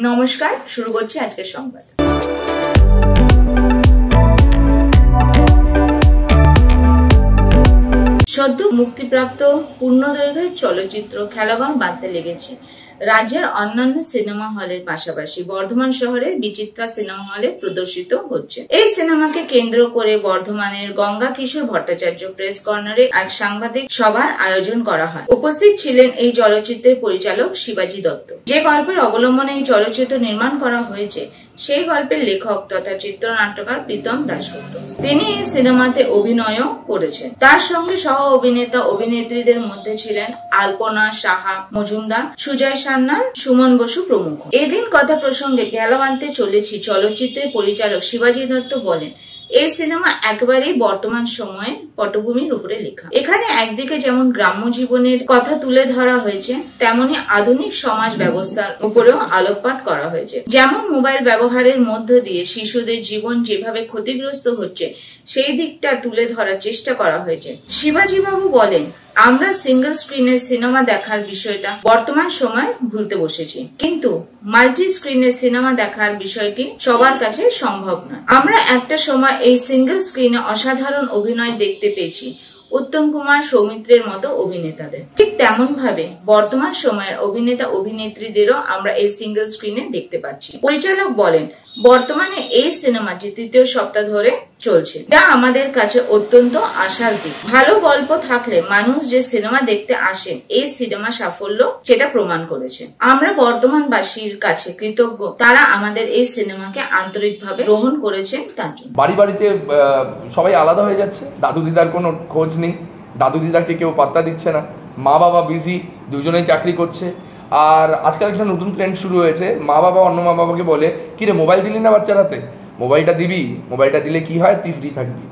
নমস্কার, শুরু করছি আজকের সংবাদ। সদ্য মুক্তিপ্রাপ্ত পূর্ণদৈর্ঘ্যের চলচ্চিত্র খেলাগন বাঁধতে লেগেছে। রাজ্যের অন্যান্য সিনেমা হলের পাশাপাশি বর্ধমান শহরের বিচিত্রা সিনেমা হলে প্রদর্শিত হচ্ছে। এই সিনেমাকে কেন্দ্র করে বর্ধমানের গঙ্গা কিশোর ভট্টাচার্য প্রেস কর্নারে এক সাংবাদিক সভার আয়োজন করা হয়। উপস্থিত ছিলেন এই চলচ্চিত্রের পরিচালক শিবাজি দত্ত। যে গল্পের অবলম্বনে এই চলচ্চিত্র নির্মাণ করা হয়েছে সেই গল্পের লেখক তথা চিত্রনাট্যকার প্রীতম দাশগুপ্ত। তিনি এই সিনেমাতে অভিনয়ও করেছেন। তার সঙ্গে সহ অভিনেতা অভিনেত্রীদের মধ্যে ছিলেন আলপনা সাহা মজুমদার, সুজয় সান্যাল, সুমন বসু প্রমুখ। এদিন কথা প্রসঙ্গে গেলা বাঁধতে চলেছি চলচ্চিত্রের পরিচালক শিবাজি দত্ত বলেন, এই সিনেমা একেবারেই বর্তমান সময়ের পটভূমির উপরে লেখা। এখানে একদিকে যেমন গ্রাম্য জীবনের কথা তুলে ধরা হয়েছে, তেমনি আধুনিক সমাজ ব্যবস্থার উপরেও আলোকপাত করা হয়েছে। যেমন মোবাইল ব্যবহারের মধ্য দিয়ে শিশুদের জীবন যেভাবে ক্ষতিগ্রস্ত হচ্ছে সেই দিকটা তুলে ধরার চেষ্টা করা হয়েছে। শিবাজি বাবু বলেন, আমরা সিঙ্গেল স্ক্রিনের সিনেমা দেখার বিষয়টা বর্তমান সময় ভুলতে বসেছি, কিন্তু মাল্টি স্ক্রিনের সিনেমা দেখার বিষয়টি সবার কাছে সম্ভব নয়। আমরা একটা সময় এই সিঙ্গেল স্ক্রিনে অসাধারণ অভিনয় দেখতে পেয়েছি উত্তম কুমার, সৌমিত্রের মতো অভিনেতাদের। ঠিক তেমন ভাবে বর্তমান সময়ের অভিনেতা অভিনেত্রীদেরও আমরা এই সিঙ্গেল স্ক্রিনে দেখতে পাচ্ছি। পরিচালক বলেন, বর্তমানে এই সিনেমাটি তৃতীয় সপ্তাহ ধরে চলছে, যা আমাদের কাছে অত্যন্ত আশার দিক। ভালো গল্প থাকলে মানুষ যে সিনেমা দেখতে আসেন, এই সিনেমা সাফল্য সেটা প্রমাণ করেছে। আমরা বর্তমানবাসীর কাছে কৃতজ্ঞ, তারা আমাদের এই সিনেমাকে আন্তরিকভাবে গ্রহণ করেছেন তার জন্য। বাড়ি বাড়িতে সবাই আলাদা হয়ে যাচ্ছে, দাদু দিদার কোনো খোঁজ নেই, দাদু দিদাকে কেউ পাত্তা দিচ্ছে না, মা বাবা বিজি, দুজনেই চাকরি করছে। আর আজকাল একটা নতুন ট্রেন্ড শুরু হয়েছে, মা বাবা অন্য মা বাবাকে বলে, কিরে মোবাইল দিলি না বাচ্চার হাতে, মোবাইলটা দিবি, মোবাইলটা দিলে কি হয়, তুই ফ্রি থাকবি।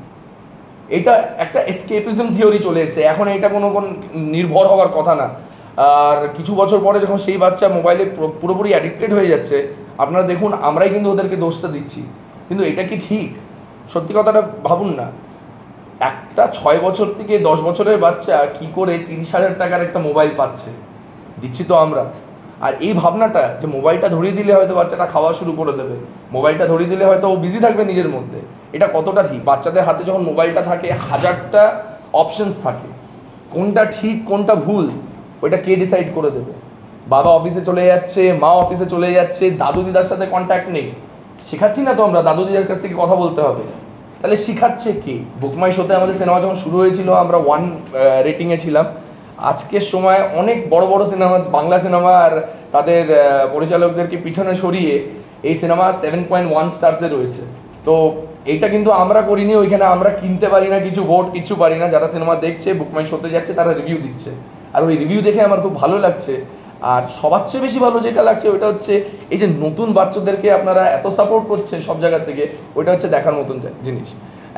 এটা একটা এসকেপিজম থিওরি চলে এসেছে, এখন এটা কোনো নির্ভর হওয়ার কথা না। আর কিছু বছর পরে যখন সেই বাচ্চা মোবাইলে পুরোপুরি অ্যাডিক্টেড হয়ে যাচ্ছে, আপনারা দেখুন আমরাই কিন্তু ওদেরকে দোষটা দিচ্ছি, কিন্তু এটা কি ঠিক? সত্যি কথাটা ভাবুন না, একটা 6 বছর থেকে 10 বছরের বাচ্চা কি করে 30,000 টাকার একটা মোবাইল পাচ্ছে, দিচ্ছি তো আমরা। আর এই ভাবনাটা যে মোবাইলটা ধরিয়ে দিলে হয়তো বাচ্চাটা খাওয়া শুরু করে দেবে, মোবাইলটা ধরিয়ে দিলে হয়তো ও বিজি থাকবে নিজের মধ্যে, এটা কতটা ঠিক? বাচ্চাদের হাতে যখন মোবাইলটা থাকে, 1000টা অপশনস থাকে, কোনটা ঠিক কোনটা ভুল ওইটা কে ডিসাইড করে দেবে? বাবা অফিসে চলে যাচ্ছে, মা অফিসে চলে যাচ্ছে, দাদু দিদার সাথে কন্ট্যাক্ট নেই, শেখাচ্ছি না তো আমরা দাদু দিদার কাছ থেকে কথা বলতে হবে, তাহলে শিখাচ্ছে কে? বুকমাই শোতে আমাদের সিনেমা যখন শুরু হয়েছিল আমরা 1 রেটিংয়ে ছিলাম। আজকের সময় অনেক বড় বড় সিনেমা, বাংলা সিনেমা আর তাদের পরিচালকদেরকে পিছনে সরিয়ে এই সিনেমা 7.1 স্টার্সে রয়েছে। তো এইটা কিন্তু আমরা করিনি, ওইখানে আমরা কিনতে পারি না কিছু ভোট, কিছু পারি না। যারা সিনেমা দেখছে, বুকমাই শোতে যাচ্ছে, তারা রিভিউ দিচ্ছে, আর ওই রিভিউ দেখে আমার খুব ভালো লাগছে। আর সবার চেয়ে বেশি ভালো যেটা লাগছে ওইটা হচ্ছে এই যে নতুন বাচ্চাদেরকে আপনারা এত সাপোর্ট করছেন সব জায়গার থেকে, ওইটা হচ্ছে দেখার মতন জিনিস।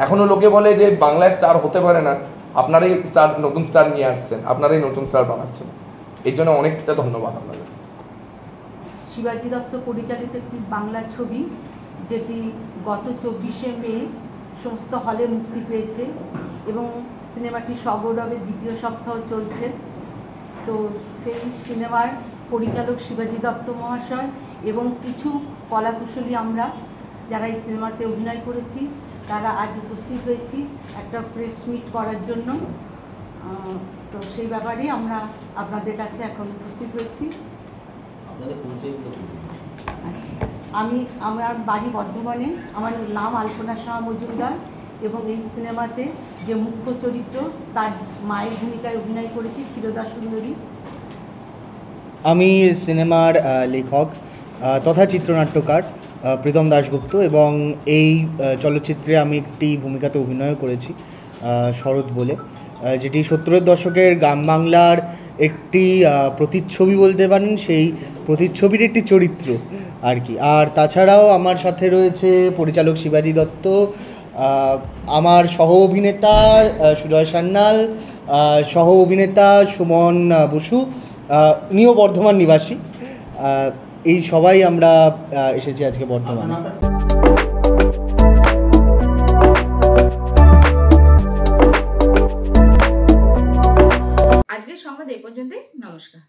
এখনও লোকে বলে যে বাংলায় স্টার হতে পারে না, আপনারাই স্টার, নতুন স্টার নিয়ে আসছেন, আপনারাই নতুন স্টার বানাচ্ছেন, এই জন্য অনেকটা ধন্যবাদ আপনাদের। শিবাজি দত্ত পরিচালিত একটি বাংলা ছবি, যেটি গত 24শে মে সমস্ত হলে মুক্তি পেয়েছে এবং সিনেমাটি সগৌরবে 2য় সপ্তাহ চলছে। তো সেই সিনেমার পরিচালক শিবাজি দত্ত মহাশয় এবং কিছু কলাকুশলী আমরা যারা এই সিনেমাতে অভিনয় করেছি তারা আজ উপস্থিত হয়েছি একটা প্রেস মিট করার জন্য। তো সেই ব্যাপারে আমরা আপনাদের কাছে এখন উপস্থিত হয়েছি। আচ্ছা, আমার বাড়ি বর্ধমানে, আমার নাম আলপনা সাহা মজুমদার এবং এই সিনেমাতে যে মুখ্য চরিত্র তার মায়ের ভূমিকায় অভিনয় করেছি ক্ষীরোদা সুন্দরী। আমি সিনেমার লেখক তথা চিত্রনাট্যকার প্রীতম দাশগুপ্ত এবং এই চলচ্চিত্রে আমি একটি ভূমিকাতে অভিনয় করেছি, শরৎ বলে, যেটি 70-এর দশকের গ্রাম বাংলার একটি প্রতিচ্ছবি বলতে পারেন, সেই প্রতিচ্ছবির একটি চরিত্র আর কি। আর তাছাড়াও আমার সাথে রয়েছে পরিচালক শিবাজি দত্ত, আমার সহ অভিনেতা সুজয় সান্যাল, সহ অভিনেতা সুমন বসু, উনিও বর্ধমান নিবাসী। এই সবাই আমরা এসেছি আজকে বর্ধমানে। আজকের সংবাদ এই পর্যন্তই। নমস্কার।